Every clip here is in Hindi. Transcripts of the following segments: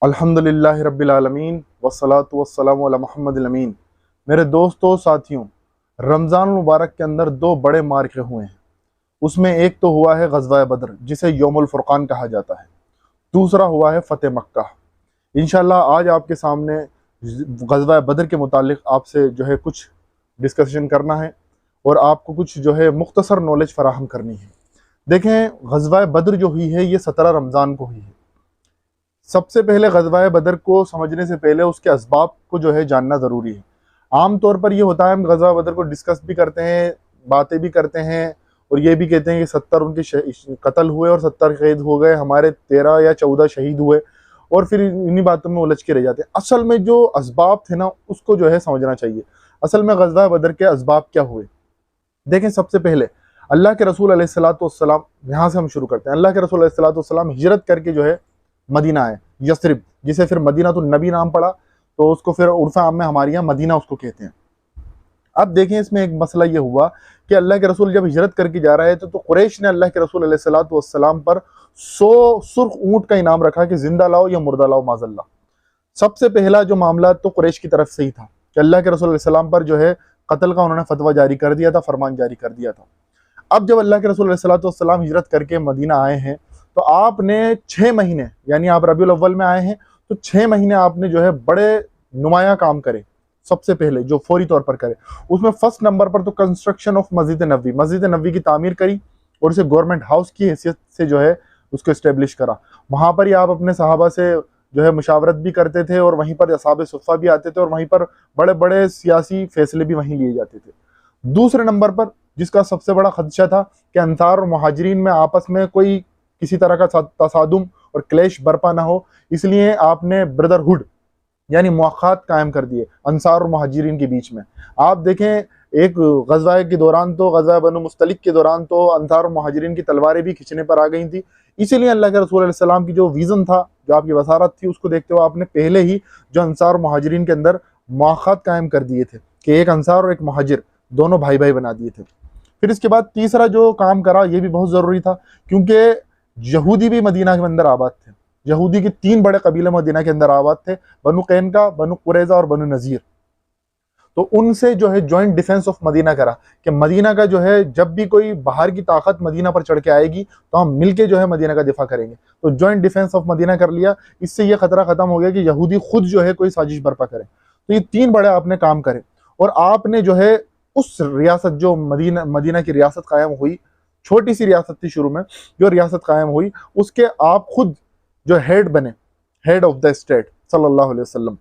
अल्हम्दुलिल्लाहि रब्बिल आलमीन वस्सलातु वस्सलामु अला मुहम्मदिल अमीन। मेरे दोस्तों साथियों, रमज़ान मुबारक के अंदर दो बड़े मार्के हुए हैं। उसमें एक तो हुआ है ग़ज़वा बदर, जिसे यौमुल फ़ुरक़ान कहा जाता है। दूसरा हुआ है फ़तेह मक्का। इंशाअल्लाह आज आपके सामने ग़ज़वा बदर के मुतालिक आपसे जो है कुछ डिस्कशन करना है और आपको कुछ जो है मुख्तसर नॉलेज फ़राहम करनी है। देखें, ग़ज़वा बदर जो हुई है ये 17 रमज़ान को हुई है। सबसे पहले ग़ज़वा बदर को समझने से पहले उसके असबाब को जो है जानना ज़रूरी है। आम तौर पर ये होता है, हम ग़ज़वा बदर को डिस्कस भी करते हैं, बातें भी करते हैं और ये भी कहते हैं कि 70 उनके कत्ल हुए और 70 शहीद हो गए, हमारे 13 या 14 शहीद हुए, और फिर इन्हीं बातों में उलझ के रह जाते हैं। असल में जो असबाब थे ना, उसको जो है समझना चाहिए। असल में ग़ज़वा बदर के असबाब क्या हुए। देखें, सबसे पहले अल्लाह के रसूल अलैहिस्सलातु वस्सलाम, यहाँ से हम शुरू करते हैं। अल्लाह के रसूल अलैहिस्सलातु वस्सलाम हिजरत करके जो है मदीना आए, यस्रिब, जिसे फिर मदीना तो नबी नाम पड़ा, तो उसको फिर उर्फ़ आम में हमारे यहाँ मदीना उसको कहते हैं। अब देखें, इसमें एक मसला ये हुआ कि अल्लाह के रसूल जब हिजरत करके जा रहे थे तो कुरैश ने अल्लाह के रसूल अलैहिस्सलातु वस्सलाम पर 100 सुर्ख ऊँट का इनाम रखा कि जिंदा लाओ या मुर्दा लाओ माज़ल्ला। सबसे पहला जो मामला तो कुरैश की तरफ से ही था कि अल्लाह के रसूल अलैहिस्सलाम पर जो है कत्ल का उन्होंने फतवा जारी कर दिया था, फरमान जारी कर दिया था। अब जब अल्लाह के रसूल अलैहिस्सलातु वस्सलाम हिजरत करके मदीना आए हैं तो आपने 6 महीने, यानी आप रबीउल अव्वल में आए हैं तो 6 महीने आपने जो है बड़े नुमाया काम करे। सबसे पहले जो फौरी तौर पर करे, उसमें फर्स्ट नंबर पर तो कंस्ट्रक्शन ऑफ मस्जिद नबवी की तामीर करी और उसे गवर्नमेंट हाउस की हैसियत से जो है उसको इस्टेब्लिश करा। वहाँ पर ही आप अपने सहाबा से जो है मुशावरत भी करते थे और वहीं पर असहाबे सुफ़ा भी आते थे और वहीं पर बड़े बड़े सियासी फैसले भी वहीं लिए जाते थे। दूसरे नंबर पर जिसका सबसे बड़ा खदशा था कि अंसार और मुहाजिरीन में आपस में कोई किसी तरह का तसादुम और क्लेश बर्पा ना हो, इसलिए आपने ब्रदरहुड यानी मुआख़ात कायम कर दिए अंसार और मुहाजिरीन के बीच में। आप देखें, एक ग़ज़वा के दौरान तो ग़ज़वा बनु मुस्तलिक के दौरान तो अंसार और मुहाजिरीन की तलवारें भी खींचने पर आ गई थी। इसीलिए अल्लाह के रसूल अलैहि सलाम की जो विज़न था, जो आपकी बसारत थी, उसको देखते हुए आपने पहले ही जो अंसार और मुहाजिरीन के अंदर मुआख़ात कायम कर दिए थे कि एक अंसार और एक मुहाजिर दोनों भाई भाई बना दिए थे। फिर इसके बाद तीसरा जो काम करा, ये भी बहुत ज़रूरी था, क्योंकि यहूदी भी मदीना के अंदर आबाद थे। यहूदी के 3 बड़े कबीले मदीना के अंदर आबाद थे, बनु कैनका, बनु कुरैज़ा और बनु नज़ीर। तो उनसे जो है जॉइंट डिफेंस ऑफ मदीना करा कि मदीना का जो है जब भी कोई बाहर की ताकत मदीना पर चढ़ के आएगी तो हम मिलके जो है मदीना का दिफा करेंगे। तो जॉइंट डिफेंस ऑफ मदीना कर लिया। इससे ये खतरा खत्म हो गया कि यहूदी खुद जो है कोई साजिश बर्पा करे। तो ये 3 बड़े आपने काम करे और आपने जो है उस रियासत, जो मदीना की रियासत कायम हुई, छोटी सी रियासत थी शुरू में, जो रियासत कायम हुई उसके आप खुद जो हेड बने, हेड ऑफ द स्टेट सल्लल्लाहु अलैहि वसल्लम।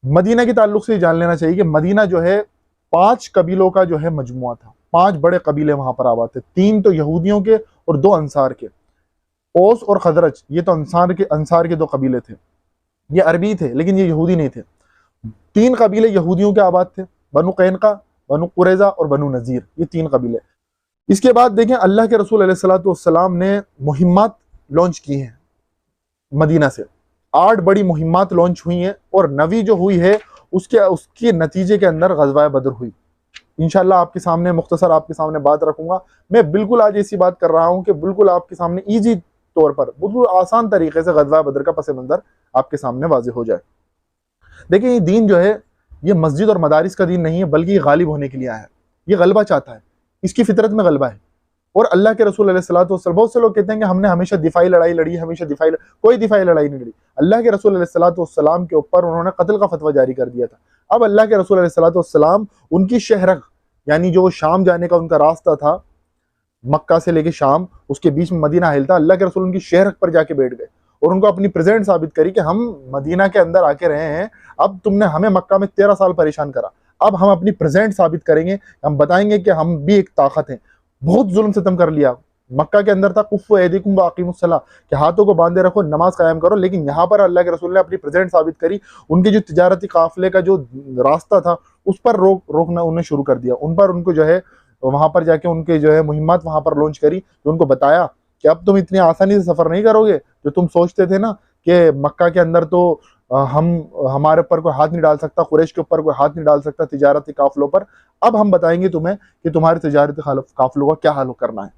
मदीना के ताल्लुक से जान लेना चाहिए कि मदीना जो है 5 कबीलों का जो है मजमुआ था। 5 बड़े कबीले वहां पर आबाद थे, 3 तो यहूदियों के और 2 अंसार के। ओस और खजरज, ये तो अंसार के 2 कबीले थे। ये अरबी थे लेकिन ये यहूदी नहीं थे। 3 कबीले यहूदियों के आबाद थे, बनु कैनका, बनु कुरैज़ा और बनु नज़ीर, ये 3 कबीले। इसके बाद देखें, अल्लाह के रसूल अलैहिस्सलातु वस्सलाम ने मुहिम्मात लॉन्च की हैं मदीना से। 8 बड़ी मुहिम्मात लॉन्च हुई हैं और 9वीं जो हुई है उसके नतीजे के अंदर ग़ज़वा बदर हुई। इंशाअल्लाह आपके सामने मुख्तसर आपके सामने बात रखूंगा। मैं बिल्कुल आज ऐसी बात कर रहा हूं कि बिल्कुल आपके सामने ईजी तौर पर, बिल्कुल आसान तरीके से ग़ज़वा बदर का पस मंज़र आपके सामने वाज़ेह हो जाए। देखिए, ये दीन जो है ये मस्जिद और मदारिस का दीन नहीं है, बल्कि ये गालिब होने के लिए आया है। ये गलबा चाहता है, इसकी फितरत में गलबा है। और अल्लाह के रसूल अलैहिस्सलातु वस्सलाम, बहुत से लोग कहते हैं कि हमने हमेशा दिफाई लड़ाई लड़ी, हमेशा कोई दिफाई लड़ाई नहीं लड़ी। अल्लाह के रसूल अलैहिस्सलातु वस्सलाम के ऊपर उन्होंने कत्ल का फतवा जारी कर दिया था। अब अल्लाह के रसूल अलैहिस्सलातु वस्सलाम उनकी शहरग, यानी जो शाम जाने का उनका रास्ता था, मक्का से लेके शाम, उसके बीच में मदीना हिल था। अल्लाह के रसूल उनकी शहरग पर जाके बैठ गए और उनको अपनी प्रेजेंट साबित करी कि हम मदीना के अंदर आके रहे हैं, अब तुमने हमें मक्का में 13 साल परेशान करा, अब हम अपनी प्रेजेंट साबित करेंगे, हम बताएंगे कि हम भी एक ताकत हैं। बहुत जुल्म सितम कर लिया। मक्का के अंदर था कुफ़्फ़ु ऐदीकुम व अक़ीमुस्सलाह, कि हाथों को बांधे रखो, नमाज कायम करो। लेकिन यहाँ पर अल्लाह के रसूल ने अपनी प्रेजेंट साबित करी। उनके जो तिजारती काफिले का जो रास्ता था उस पर रोकना उन्हें शुरू कर दिया। उन पर उनको जो है वहां पर जाके उनके जो है मुहिम्मात वहां पर लॉन्च करी, तो उनको बताया कि अब तुम इतनी आसानी से सफर नहीं करोगे। जो तुम सोचते थे ना कि मक्का के अंदर तो हमारे ऊपर कोई हाथ नहीं डाल सकता, कुरैश के ऊपर कोई हाथ नहीं डाल सकता तिजारती काफिलों पर, अब हम बताएंगे तुम्हें कि तुम्हारे तिजारती काफिलों का क्या हाल करना है।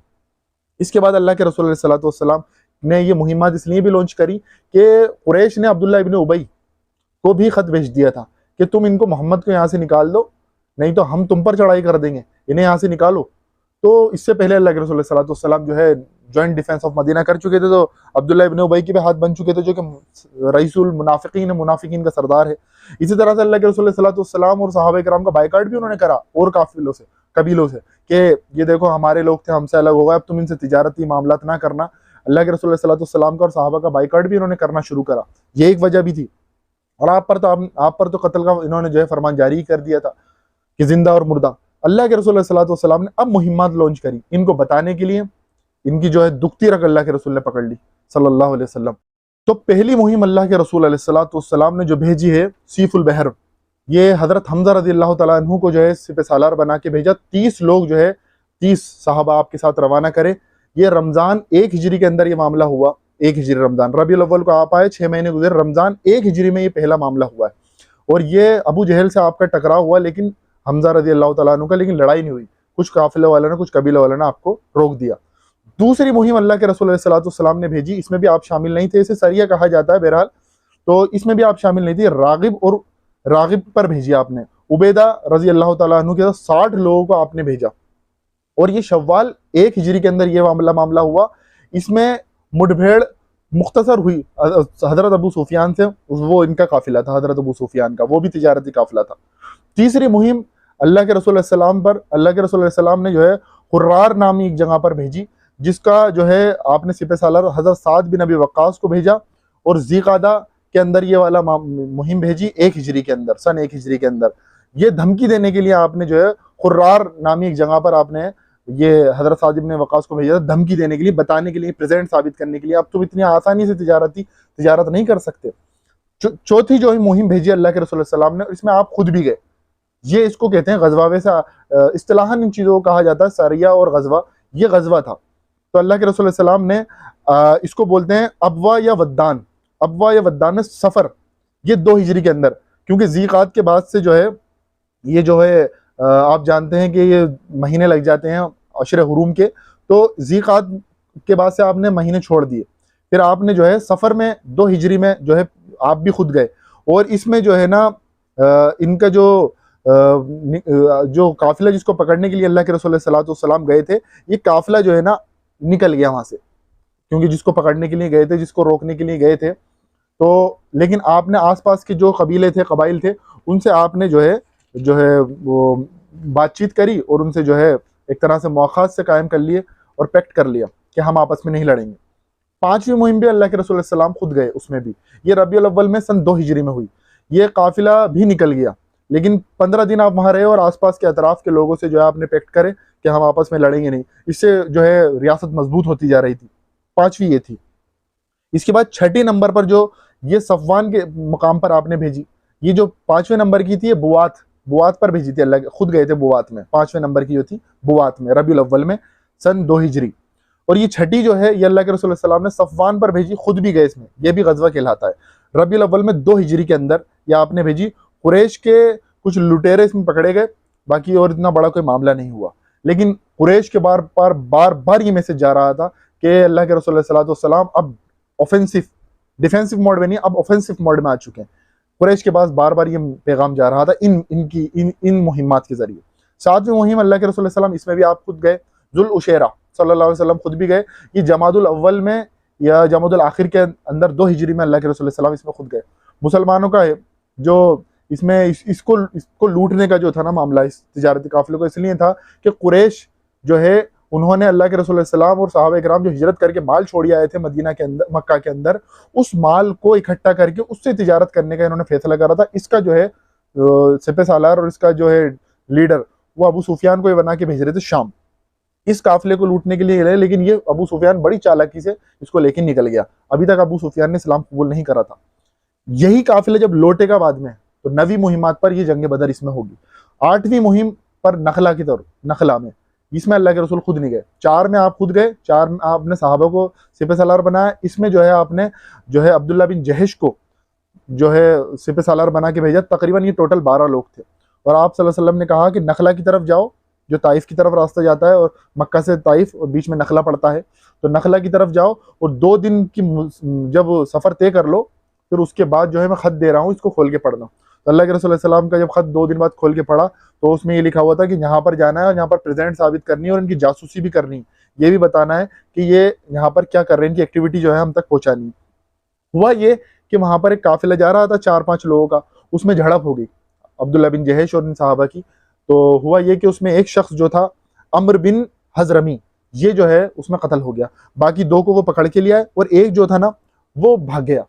इसके बाद अल्लाह के रसूल सल्लल्लाहु अलैहि वसल्लम ने ये मुहिम्मात इसलिए भी लॉन्च करी कि कुरैश ने अब्दुल्ला इब्न उबई को भी खत भेज दिया था कि तुम इनको मोहम्मद को यहाँ से निकाल दो, नहीं तो हम तुम पर चढ़ाई कर देंगे, इन्हें यहाँ से निकालो। तो इससे पहले अल्लाह के रसूल सल्लल्लाहु अलैहि वसल्लम जो है जॉइंट डिफेंस ऑफ मदीना कर चुके थे, तो अब्दुल्ला इब्न उबई के भी हाथ बन चुके थे, जो कि रईसुल मुनाफिकीन का सरदार है। इसी तरह से अल्लाह के रसूल सल्लल्लाहु अलैहि वसल्लम और सहाबा किराम का बाइकाट भी उन्होंने करा और कबीलों से कि ये देखो हमारे लोग थे, हमसे अलग हो गए, अब तुम इनसे तिजारती मामलात ना करना। अल्लाह के रसूल सल्लल्लाहु अलैहि वसल्लम का और सहाबा का बाइकाट भी इन्होंने करना शुरू करा, ये एक वजह भी थी। और आप पर तो कत्ल का इन्होंने जो है फरमान जारी कर दिया था कि जिंदा और मुर्दा। अल्लाह के रसूल सल्लल्लाहु अलैहि वसल्लम ने अब मुहिम्मात लॉन्च करी इनको बताने के लिए, इनकी जो है दुखती रग अल्लाह के रसूल ने पकड़ ली सल्लल्लाहु अलैहि वसल्लम। तो पहली मुहिम अल्लाह के रसूल अलैहिस्सलातु वस्सलाम ने जो भेजी है सीफुल बहर, ये हजरत हमजा रज़ियल्लाहु तआला अन्हु को जो है सिपह सालार बना के भेजा। 30 लोग जो है 30 साहबा आपके साथ रवाना करे। ये रमजान 1 हिजरी के अंदर ये मामला हुआ, 1 हिजरी रमजान, रबीउल अव्वल को आप आए, 6 महीने गुजरे, रमजान 1 हिजरी में ये पहला मामला हुआ है। और ये अबू जहल से आपका टकराव हुआ, लेकिन हमजा रज़ियल्लाहु तआला अन्हु का, लेकिन लड़ाई नहीं हुई, कुछ काफिले वाले ने, कुछ कबीले वाले ने आपको रोक दिया। दूसरी मुहिम अल्लाह के रसूल सल्लल्लाहु अलैहि वसल्लम ने भेजी, इसमें भी आप शामिल नहीं थे, इसे सरिया कहा जाता है बहरहाल, तो इसमें भी आप शामिल नहीं थे। रागिब पर भेजी आपने, उबैदा रजी अल्लाह तआला अन्हु के साथ 60 लोगों को आपने भेजा। और ये शव्वाल 1 हिजरी के अंदर ये मामला हुआ। इसमें मुठभेड़ मुख्तसर हुई हजरत अबू सुफियान से, वो इनका काफिला था हजरत अबू सुफियान का, वो भी तिजारती काफिला था। तीसरी मुहिम अल्लाह के रसूल अल्लाह के रसूल सल्लल्लाहु अलैहि वसल्लम ने जो है हुर्रार नामी एक जगह पर भेजी, जिसका जो है आपने सिपह सालार हजरत साद बिन अबी वक्कास को भेजा। और ज़ीक़ादा के अंदर ये वाला मुहिम भेजी 1 हिजरी के अंदर, सन 1 हिजरी के अंदर। ये धमकी देने के लिए आपने जो है हुर्रार नामी एक जगह पर आपने ये हजरत साद बिन वक्कास को भेजा था, धमकी देने के लिए, बताने के लिए, प्रेजेंट साबित करने के लिए अब तुम इतनी आसानी से तिजारत नहीं कर सकते। चौथी जो मुहिम भेजी अल्लाह के रसूल सल्लल्लाहु अलैहि वसल्लम ने, इसमें आप खुद भी गए, ये इसको कहते हैं गजवा। वैसे इस्तिलाहन इन चीज़ों को कहा जाता है सरिया और गजवा, ये गजवा था। तो अल्लाह के रसूल सल्लल्लाहु अलैहि वसल्लम ने इसको बोलते हैं अबवा या वद्दान में सफ़र, ये 2 हिजरी के अंदर, क्योंकि ज़ीक़ात के बाद से जो है ये जो है आप जानते हैं कि ये महीने लग जाते हैं अशर हुरूम के, तो ज़ीक़ात के बाद से आपने महीने छोड़ दिए, फिर आपने जो है सफ़र में 2 हिजरी में जो है आप भी खुद गए। और इसमें जो है ना इनका जो काफिला जिसको पकड़ने के लिए अल्लाह के रसूल सल्लल्लाहु अलैहि वसल्लम गए थे, ये काफिला जो है ना निकल गया वहां से, क्योंकि जिसको पकड़ने के लिए गए थे, जिसको रोकने के लिए गए थे, तो लेकिन आपने आसपास के जो कबीले थे, कबाइल थे, उनसे आपने जो है वो बातचीत करी और उनसे जो है एक तरह से मौक़ात से कायम कर लिए और पैक्ट कर लिया कि हम आपस में नहीं लड़ेंगे। 5वीं मुहिम भी अल्लाह के रसूल सल्लल्लाहु अलैहि वसल्लम खुद गए, उसमें भी ये रबीउल अव्वल में सन 2 हिजरी में हुई। ये काफिला भी निकल गया, लेकिन 15 दिन आप वहां रहे और आसपास के अतराफ के लोगों से जो है आपने पैक्ट करे कि हम आपस में लड़ेंगे नहीं। इससे जो है रियासत मजबूत होती जा रही थी। 5वीं ये थी। इसके बाद 6ठी नंबर पर जो ये सफ़वान के मुकाम पर आपने भेजी, ये जो 5वें नंबर की थी, ये बुआत पर भेजी थी, अल्लाह के खुद गए थे बुआत में। 5वें नंबर की जो थी बुआत में, रबीउल अव्वल में सन 2 हिजरी। और ये 6ठी जो है ये अल्लाह के रसूल सल्लल्लाहु अलैहि वसल्लम ने सफ़वान पर भेजी, खुद भी गए इसमें, ये भी गज़वा कहलाता है। रबीउल अव्वल में 2 हिजरी के अंदर ये आपने भेजी। कुरैश के कुछ लुटेरे इसमें पकड़े गए, बाकी और इतना बड़ा कोई मामला नहीं हुआ। लेकिन कुरैश के बार बार ये मैसेज जा रहा था कि अल्लाह के रसूल सल्लल्लाहु अलैहि वसल्लम अब ऑफेंसिव, डिफेंसिव मोड में नहीं, अब ऑफेंसिव मोड में आ चुके हैं। कुरैश के पास बार बार ये पैगाम जा रहा था इन मुहिम्मात के जरिए। 7वीं मुहिम अल्लाह के रसूल सल्लल्लाहु अलैहि वसल्लम, इसमें भी आप खुद गए, जुल उशैरा सल्लल्लाहु अलैहि वसल्लम खुद भी गए। ये जमादुल अव्वल में या जमादुल आखिर के अंदर 2 हिजरी में अल्लाह के रसूल सल्लल्लाहु अलैहि वसल्लम इसमें खुद गए। मुसलमानों का है जो इसमें इसको लूटने का जो था ना मामला, इस तिजारती काफिले को, इसलिए था कि कुरैश जो है उन्होंने अल्लाह के रसूल सल्लल्लाहु अलैहि वसल्लम और सहाबा किराम जो हिजरत करके माल छोड़ आए थे मदीना के अंदर, मक्का के अंदर, उस माल को इकट्ठा करके उससे तिजारत करने का इन्होंने फैसला करा था। इसका जो है सिपह सालार और इसका जो है लीडर वो अबू सुफियान को बना के भेज रहे थे शाम, इस काफिले को लूटने के लिए। लेकिन ये अबू सुफियान बड़ी चालाकी से इसको लेके निकल गया। अभी तक अबू सुफियान ने इस्लाम कबूल नहीं करा था। यही काफिला जब लौटेगा बाद में, तो 9वीं मुहिमात पर ये जंग बदर इसमें होगी। 8वीं मुहिम पर नखला में, इसमें अल्लाह के रसूल खुद नहीं गए। 4 में आप खुद गए, 4 में आपने सहाबा को सिपह सालार बनाया। इसमें जो है आपने जो है अब्दुल्ला बिन जहश को जो है सिपह सालार बना के भेजा। तकरीबन ये टोटल 12 लोग थे। और आप सल्लल्लाहु अलैहि वसल्लम ने कहा कि नखला की तरफ जाओ, जो ताइफ की तरफ रास्ता जाता है, और मक्का से ताइफ और बीच में नखला पड़ता है, तो नखला की तरफ जाओ और 2 दिन की जब सफ़र तय कर लो, फिर उसके बाद जो है मैं ख़त दे रहा हूँ, इसको खोल के पढ़ना। तो अल्लाह के रसूल सल्लल्लाहु अलैहि वसल्लम का जब ख़त 2 दिन बाद खोल के पढ़ा तो उसमें ये लिखा हुआ था कि यहाँ पर जाना है और यहाँ पर प्रेजेंट साबित करनी है और इनकी जासूसी भी करनी है, ये भी बताना है कि ये यहाँ पर क्या कर रहे हैं, इनकी एक्टिविटी जो है हम तक पहुँचानी है। हुआ ये कि वहाँ पर एक काफिला जा रहा था 4-5 लोगों का, उसमें झड़प हो गई अब्दुल्ला बिन जहेश और इन सहाबा की। तो हुआ ये कि उसमें एक शख्स जो था अम्र बिन हजरमी, ये जो है उसमें कत्ल हो गया। बाकी 2 को वो पकड़ के लिया है और एक जो था ना वो भाग गया,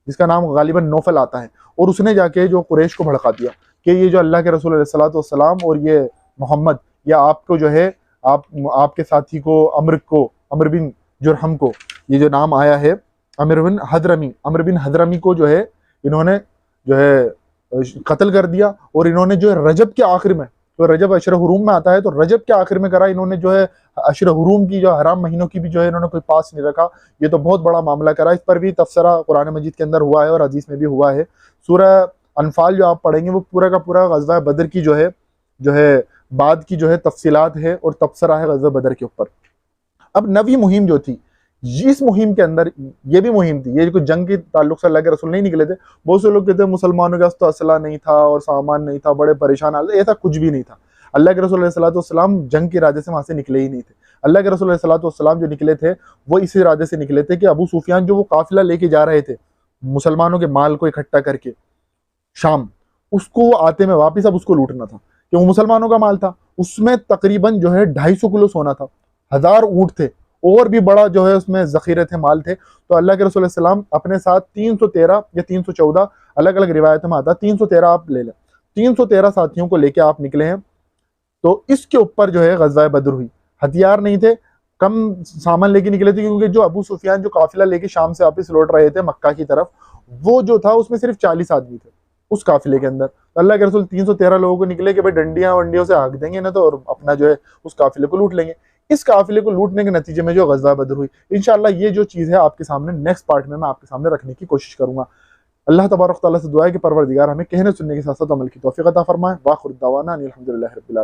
जिसका नाम गालिबन नौफल आता है, और उसने जाके जो कुरैश को भड़का दिया कि ये जो अल्लाह के रसूल अलैहिस्सलातु वस्सलाम और ये मोहम्मद, या आपको जो है आपके साथी को अम्र बिन जुरहम को, ये जो नाम आया है अम्र बिन हदरमी को जो है इन्होंने जो है कत्ल कर दिया। और इन्होंने जो है रजब के आखिर में, तो रजब अशर हुरूम में आता है, तो रजब के आखिर में करा इन्होंने, जो है अशर हुरूम की जो हराम महीनों की भी जो है इन्होंने कोई पास नहीं रखा। ये तो बहुत बड़ा मामला करा, इस पर भी तफसरा कुरान मजीद के अंदर हुआ है और हदीस में भी हुआ है। सूरह अनफाल जो आप पढ़ेंगे वो पूरा का पूरा गज़वा बदर की जो है बाद की जो है तफसीलात है और तबसरा है गज़वा बदर के ऊपर। अब नवी मुहिम जो थी, इस मुहिम के अंदर ये भी मुहिम थी, ये कोई जंग के ताल्लुक से अल्लाह के रसूल नहीं निकले थे। बहुत से लोग कहते हैं मुसलमानों के पास तो असला नहीं था और सामान नहीं था, बड़े परेशान हाल, ऐसा कुछ भी नहीं था। अल्लाह के रसूल सल्लल्लाहु अलैहि वसल्लम जंग के इरादे से वहां से निकले ही नहीं थे। अल्लाह के रसूल सल्लल्लाहु अलैहि वसल्लम जो निकले थे वो इस इरादे से निकले थे कि अबू सुफियान जो वो काफिला लेके जा रहे थे मुसलमानों के माल को इकट्ठा करके शाम, उसको आते में वापिस अब उसको लूटना था, कि वो मुसलमानों का माल था। उसमें तकरीबन जो है 250 किलो सोना था, 1000 ऊँट थे, और भी बड़ा जो है उसमें जखीरे थे, माल थे। तो अल्लाह के रसूल सल्लल्लाहु अलैहि वसल्लम अपने साथ 313 या 314, अलग अलग रिवायतों में आता, 313 आप ले लें, 313 साथियों को लेके आप निकले हैं। तो इसके ऊपर जो है गज़वा बदर हुई। हथियार नहीं थे, कम सामान लेके निकले थे, क्योंकि जो अबू सुफियान जो काफिला लेके शाम से वापस लौट रहे थे मक्का की तरफ, वो जो था उसमें सिर्फ 40 आदमी थे उस काफिले के अंदर। तो अल्लाह के रसूल 313 लोगों को निकले कि भाई डंडियां वंडियों से हाँक देंगे ना, तो और अपना जो है उस काफिले को लूट लेंगे। इस काफिले को लूटने के नतीजे में जो गज़वा बदर हुई, इंशाअल्लाह ये जो चीज़ है आपके सामने नेक्स्ट पार्ट में मैं आपके सामने रखने की कोशिश करूंगा। अल्लाह तबारक तआला से दुआ है कि परवरदिगार हमें कहने सुनने के साथ साथ अमल की तौफीक अता फरमाए। वाखिर दावाना अनिल हम्दुलिल्लाहि रब्बिल आलमीन।